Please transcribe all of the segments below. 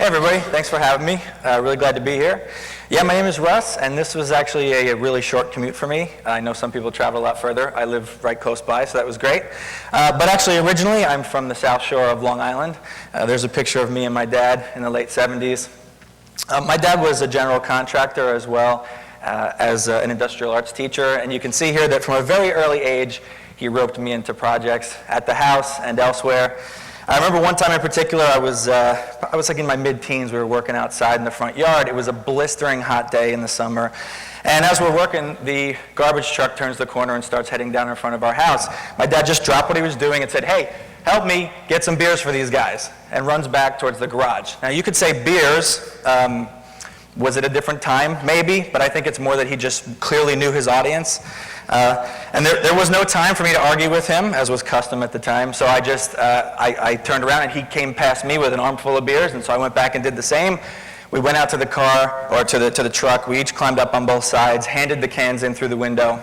Hey everybody, thanks for having me. Really glad to be here. Yeah, my name is Russ, and this was actually a really short commute for me. I know some people travel a lot further. I live right close by, so that was great. But actually, originally, I'm from the South Shore of Long Island. There's a picture of me and my dad in the late 70s. My dad was a general contractor as well as an industrial arts teacher, and you can see here that from a very early age, he roped me into projects at the house and elsewhere. I remember one time in particular, I was like in my mid-teens. We were working outside in the front yard. It was a blistering hot day in the summer. And as we're working, the garbage truck turns the corner and starts heading down in front of our house. My dad just dropped what he was doing and said, "Hey, help me get some beers for these guys," and runs back towards the garage. Now, you could say beers. Was it a different time? Maybe, but I think it's more that he just clearly knew his audience. And there was no time for me to argue with him, as was custom at the time, so I turned around and he came past me with an armful of beers, and so I went back and did the same. We went out to the car, or to the truck. We each climbed up on both sides, handed the cans in through the window,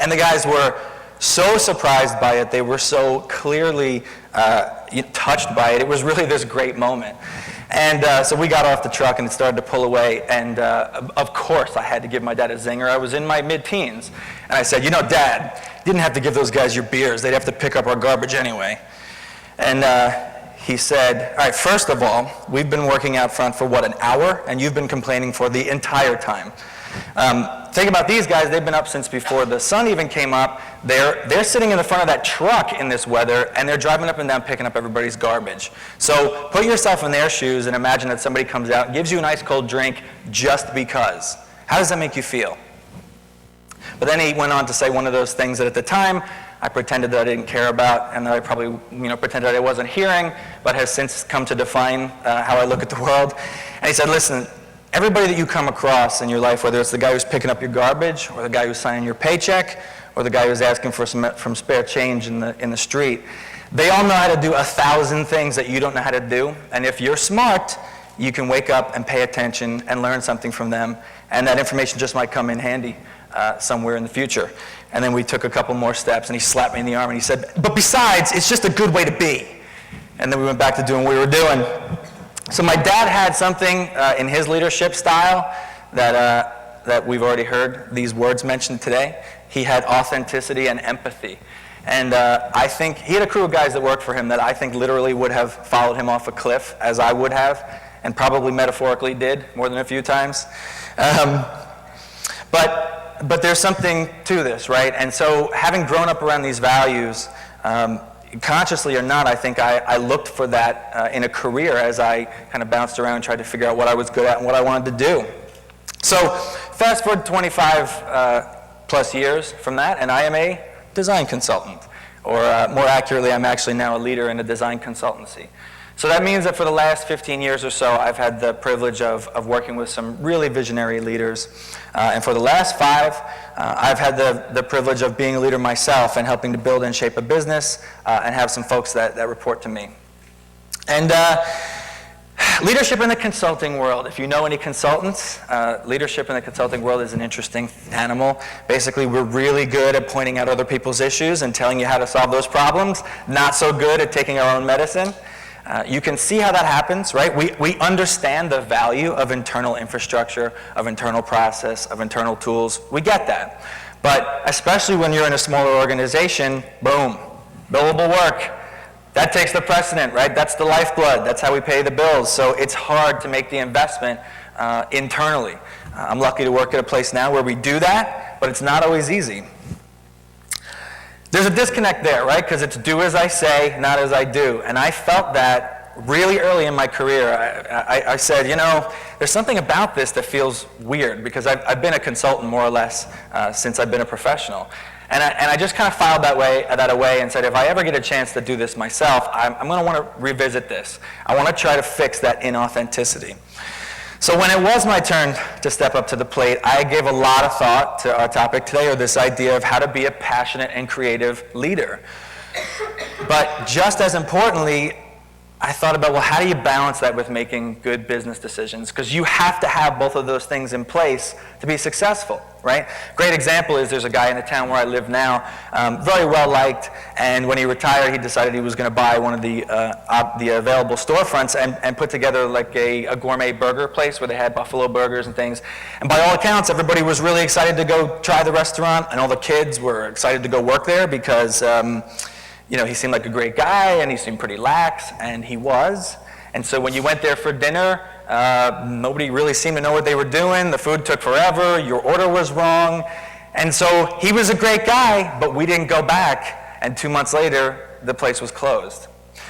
and the guys were so surprised by it. They were so clearly touched by it. It was really this great moment. And so we got off the truck and it started to pull away, and of course I had to give my dad a zinger. I was in my mid-teens, and I said, "You know, Dad, you didn't have to give those guys your beers. They'd have to pick up our garbage anyway." And he said, "All right, first of all, we've been working out front for, what, an hour, and you've been complaining for the entire time. Think about these guys. They've been up since before the sun even came up. They're sitting in the front of that truck in this weather, and they're driving up and down picking up everybody's garbage. So put yourself in their shoes and imagine that somebody comes out and gives you an ice cold drink just because. How does that make you feel?" But then he went on to say one of those things that at the time I pretended that I didn't care about, and that I probably pretended that I wasn't hearing, but has since come to define how I look at the world. And he said, "Listen, everybody that you come across in your life, whether it's the guy who's picking up your garbage, or the guy who's signing your paycheck, or the guy who's asking for some spare change in the street, they all know how to do 1,000 things that you don't know how to do. And if you're smart, you can wake up and pay attention and learn something from them. And that information just might come in handy somewhere in the future." And then we took a couple more steps, and he slapped me in the arm, and he said, "But besides, it's just a good way to be." And then we went back to doing what we were doing. So my dad had something in his leadership style that we've already heard these words mentioned today. He had authenticity and empathy. And I think he had a crew of guys that worked for him that I think literally would have followed him off a cliff, as I would have, and probably metaphorically did more than a few times. But there's something to this, right? And so having grown up around these values, consciously or not, I think I looked for that in a career as I kind of bounced around and tried to figure out what I was good at and what I wanted to do. So fast forward 25 plus years from that, and I am a design consultant. Or more accurately, I'm actually now a leader in a design consultancy. So that means that for the last 15 years or so, I've had the privilege of working with some really visionary leaders. And for the last 5, I've had the privilege of being a leader myself and helping to build and shape a business and have some folks that report to me. And leadership in the consulting world. If you know any consultants, leadership in the consulting world is an interesting animal. Basically, we're really good at pointing out other people's issues and telling you how to solve those problems. Not so good at taking our own medicine. You can see how that happens, right? We understand the value of internal infrastructure, of internal process, of internal tools. We get that. But especially when you're in a smaller organization, boom, billable work. That takes the precedent, right? That's the lifeblood. That's how we pay the bills. So it's hard to make the investment internally. I'm lucky to work at a place now where we do that, but it's not always easy. There's a disconnect there, right? Because it's do as I say, not as I do. And I felt that really early in my career. I said, there's something about this that feels weird, because I've been a consultant more or less since I've been a professional. And I just kind of filed that away and said, if I ever get a chance to do this myself, I'm going to want to revisit this. I want to try to fix that inauthenticity. So when it was my turn to step up to the plate, I gave a lot of thought to our topic today, or this idea of how to be a passionate and creative leader. But just as importantly, I thought about, well, how do you balance that with making good business decisions? Because you have to have both of those things in place to be successful, right? Great example is there's a guy in the town where I live now, very well liked, and when he retired, he decided he was going to buy one of the available storefronts and put together like a gourmet burger place where they had buffalo burgers and things. And by all accounts, everybody was really excited to go try the restaurant, and all the kids were excited to go work there because he seemed like a great guy, and he seemed pretty lax, and he was. And so when you went there for dinner, nobody really seemed to know what they were doing. The food took forever. Your order was wrong. And so he was a great guy, but we didn't go back. And 2 months later, the place was closed.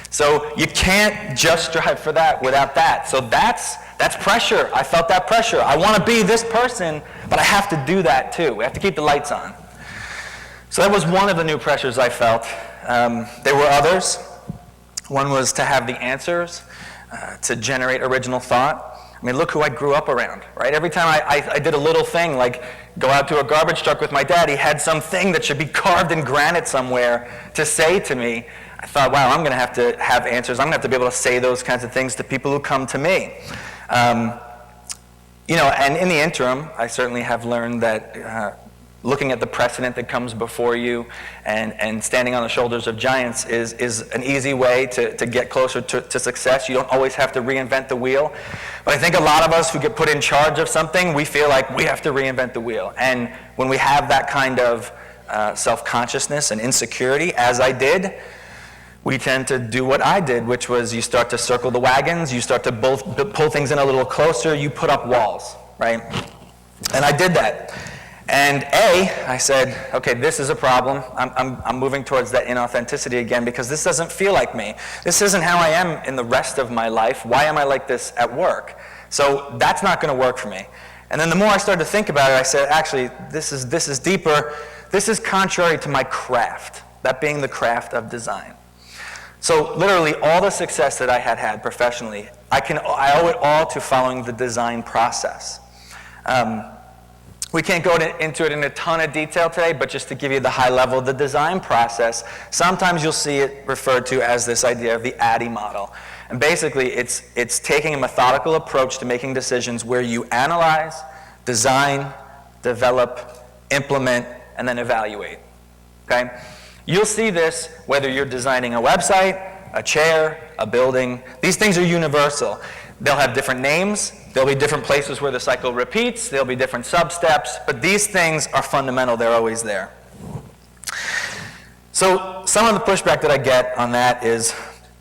So you can't just strive for that without that. So that's pressure. I felt that pressure. I want to be this person, but I have to do that too. We have to keep the lights on. So that was one of the new pressures I felt. There were others. One was to have the answers, to generate original thought. I mean, look who I grew up around, right? Every time I did a little thing, like go out to a garbage truck with my dad, he had something that should be carved in granite somewhere to say to me. I thought, wow, I'm going to have answers. I'm going to have to be able to say those kinds of things to people who come to me. And in the interim, I certainly have learned that looking at the precedent that comes before you and standing on the shoulders of giants is an easy way to get closer to success. You don't always have to reinvent the wheel. But I think a lot of us who get put in charge of something, we feel like we have to reinvent the wheel. And when we have that kind of self-consciousness and insecurity, as I did, we tend to do what I did, which was you start to circle the wagons, you start to pull things in a little closer, you put up walls, right? And I did that. And I said, okay, this is a problem. I'm moving towards that inauthenticity again because this doesn't feel like me. This isn't how I am in the rest of my life. Why am I like this at work? So that's not going to work for me. And then the more I started to think about it, I said, actually, this is deeper. This is contrary to my craft, that being the craft of design. So literally all the success that I had professionally, I owe it all to following the design process. We can't go into it in a ton of detail today, but just to give you the high level, the design process, sometimes you'll see it referred to as this idea of the ADDIE model. And basically, it's taking a methodical approach to making decisions where you analyze, design, develop, implement, and then evaluate. Okay? You'll see this whether you're designing a website, a chair, a building. These things are universal. They'll have different names. There'll be different places where the cycle repeats. There'll be different sub-steps. But these things are fundamental. They're always there. So some of the pushback that I get on that is,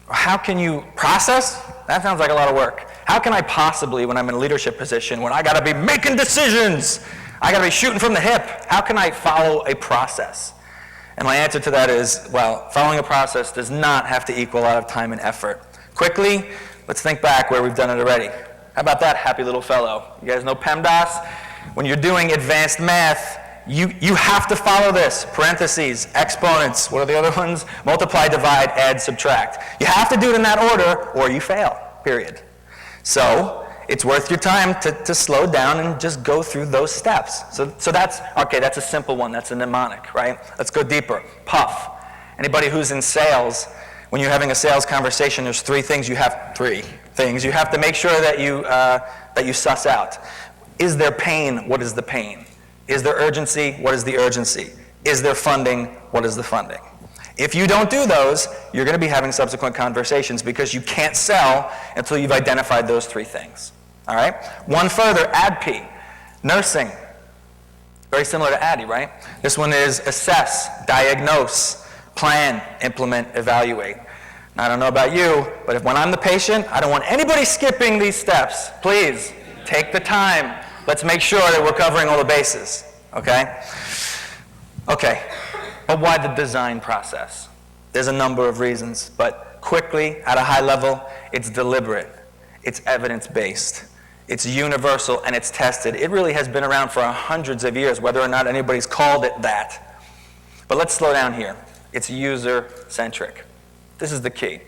how can you process? That sounds like a lot of work. How can I possibly, when I'm in a leadership position, when I got to be making decisions, I got to be shooting from the hip, how can I follow a process? And my answer to that is, well, following a process does not have to equal a lot of time and effort. Quickly, let's think back where we've done it already. How about that, happy little fellow? You guys know PEMDAS? When you're doing advanced math, you have to follow this. Parentheses, exponents, what are the other ones? Multiply, divide, add, subtract. You have to do it in that order or you fail, period. So it's worth your time to slow down and just go through those steps. So that's a simple one. That's a mnemonic, right? Let's go deeper. PUF. Anybody who's in sales, when you're having a sales conversation, there's three things you have to make sure that you suss out. Is there pain? What is the pain? Is there urgency? What is the urgency? Is there funding? What is the funding? If you don't do those, you're going to be having subsequent conversations because you can't sell until you've identified those three things. All right? One further, ADP, nursing. Very similar to ADDIE, right? This one is assess, diagnose, plan, implement, evaluate. Now, I don't know about you, but when I'm the patient, I don't want anybody skipping these steps. Please, take the time. Let's make sure that we're covering all the bases, okay? Okay, but why the design process? There's a number of reasons, but quickly, at a high level, it's deliberate, it's evidence-based, it's universal, and it's tested. It really has been around for hundreds of years, whether or not anybody's called it that. But let's slow down here. It's user-centric. This is the key.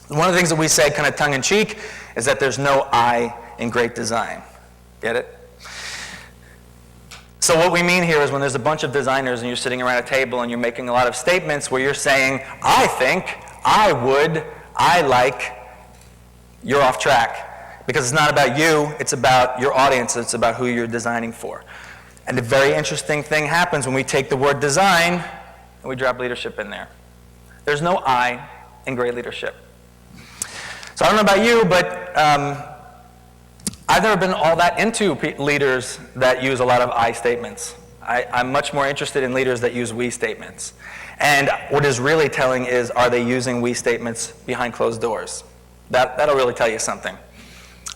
One of the things that we say kind of tongue-in-cheek is that there's no I in great design. Get it? So what we mean here is when there's a bunch of designers and you're sitting around a table and you're making a lot of statements where you're saying, I think, I would, I like, you're off track. Because it's not about you, it's about your audience, it's about who you're designing for. And a very interesting thing happens when we take the word design and we drop leadership in there. There's no I in great leadership. So I don't know about you, but I've never been all that into leaders that use a lot of I statements. I'm much more interested in leaders that use we statements. And what is really telling is, are they using we statements behind closed doors? That'll really tell you something.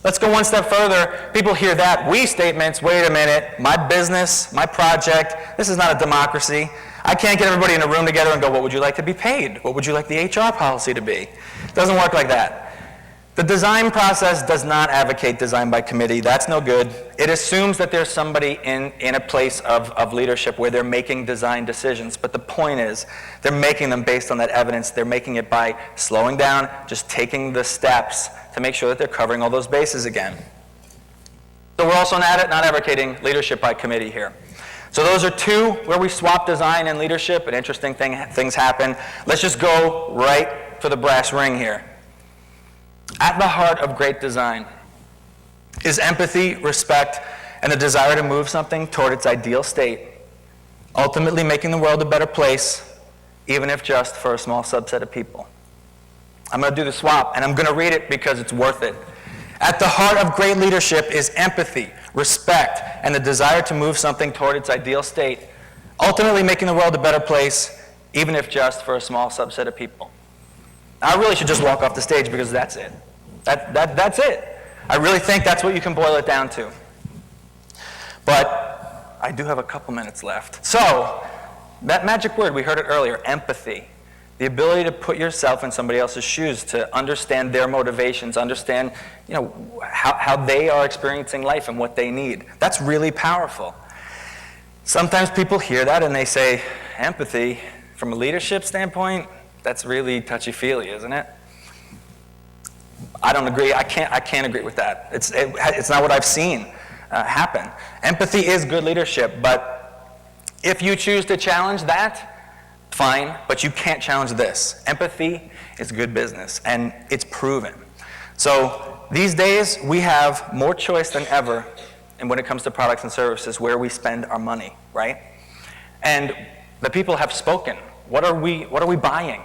Let's go one step further. People hear that, we statements, wait a minute, my business, my project, this is not a democracy. I can't get everybody in a room together and go, what would you like to be paid? What would you like the HR policy to be? It doesn't work like that. The design process does not advocate design by committee. That's no good. It assumes that there's somebody in a place of leadership where they're making design decisions. But the point is, they're making them based on that evidence. They're making it by slowing down, just taking the steps to make sure that they're covering all those bases again. So we're also not advocating leadership by committee here. So those are two where we swap design and leadership, and interesting things happen. Let's just go right for the brass ring here. At the heart of great design is empathy, respect, and the desire to move something toward its ideal state, ultimately making the world a better place, even if just for a small subset of people. I'm going to do the swap, and I'm going to read it because it's worth it. At the heart of great leadership is empathy, respect, and the desire to move something toward its ideal state, ultimately making the world a better place, even if just for a small subset of people. I really should just walk off the stage because that's it. That's it. I really think that's what you can boil it down to. But I do have a couple minutes left. So, that magic word, we heard it earlier, empathy. The ability to put yourself in somebody else's shoes, to understand their motivations, understand, how they are experiencing life and what they need. That's really powerful. Sometimes people hear that and they say, empathy, from a leadership standpoint, that's really touchy-feely, isn't it? I don't agree. I can't agree with that. It's not what I've seen happen. Empathy is good leadership, but if you choose to challenge that, fine, but you can't challenge this. Empathy is good business, and it's proven. So these days, we have more choice than ever and when it comes to products and services where we spend our money, right? And the people have spoken. What are we buying?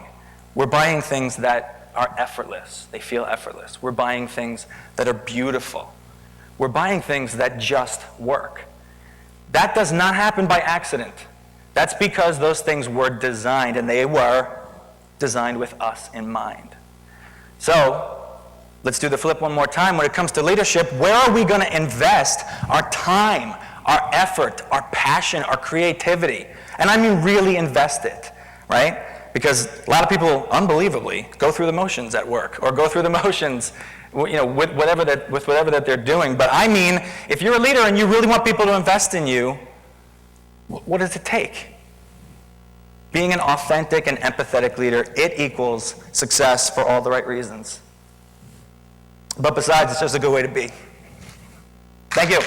We're buying things that are effortless. They feel effortless. We're buying things that are beautiful. We're buying things that just work. That does not happen by accident. That's because those things were designed, and they were designed with us in mind. So, let's do the flip one more time. When it comes to leadership, where are we going to invest our time, our effort, our passion, our creativity? And I mean really invest it, right? Because a lot of people, unbelievably, go through the motions at work, or go through the motions, with whatever that they're doing. But I mean, if you're a leader and you really want people to invest in you, what does it take? Being an authentic and empathetic leader, it equals success for all the right reasons. But besides, it's just a good way to be. Thank you.